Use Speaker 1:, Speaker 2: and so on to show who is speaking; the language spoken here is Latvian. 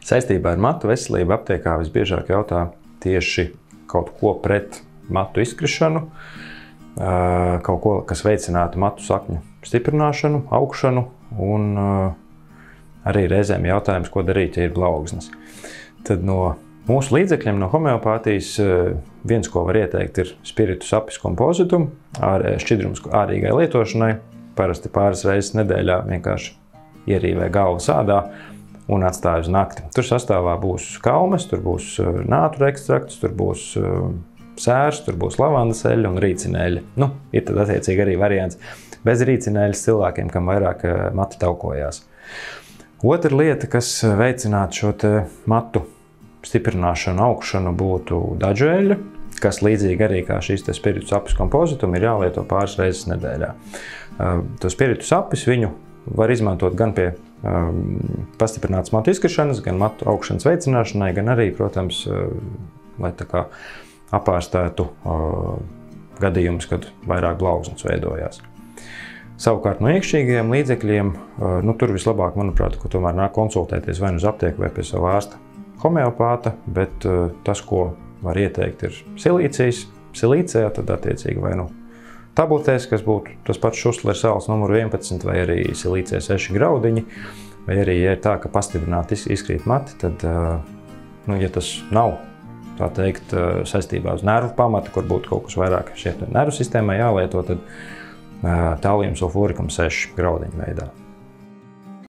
Speaker 1: Saistībā ar matu veselību aptiekā visbiežāk jautā tieši kaut ko pret matu izkrišanu, kaut ko, kas veicinātu matu sakņu stiprināšanu, augšanu un arī reizēm jautājums, ko darīt, ja ir blaugsnes. Tad no mūsu līdzekļiem, no homeopātijas, viens, ko var ieteikt, ir spiritus apis kompozitum, šķidrums ārīgai lietošanai, parasti pāris reizes nedēļā vienkārši ierīvē galvas ādā un atstāj uz nakti. Tur sastāvā būs kalmes, tur būs nātura ekstrakts, tur būs sērs, tur būs lavandas eļļa un rīcineļa. Nu, ir tad attiecīgi arī variants bez rīcineļas cilvēkiem, kam vairāk mati taukojās. Otra lieta, kas veicinātu šo te matu stiprināšanu, augšanu, būtu dažu eļļa, kas līdzīgi arī kā šīs te spiritus apis kompozitum ir jālieto pāris reizes nedēļā. To spiritus apis viņu var izmantot gan pie pastiprinātas matu izkrišanas, gan matu augšanas veicināšanai, gan arī, protams, lai tā kā apārstētu gadījumus, kad vairāk blaugsnes veidojās. Savukārt no iekšķīgajiem līdzekļiem, nu, tur vislabāk, manuprāt, ko tomēr nāk konsultēties vai uz aptieku vai pie sava ārsta homeopāta, bet tas, ko var ieteikt, ir silīcijas. Silīcijā tad attiecīgi vai nu tabletēs, kas būtu tas pats šustlers sāls numuru 11, vai arī silīcija 6 graudiņi, vai arī, ja ir tā, ka pastiprināti izkrīt mati, tad, nu, ja tas nav, tā teikt, saistībā uz nervu pamata, kur būtu kaut kas vairāk šeit nervu sistēmai jālieto, tad tālijums sulfūrikam 6 graudiņu veidā.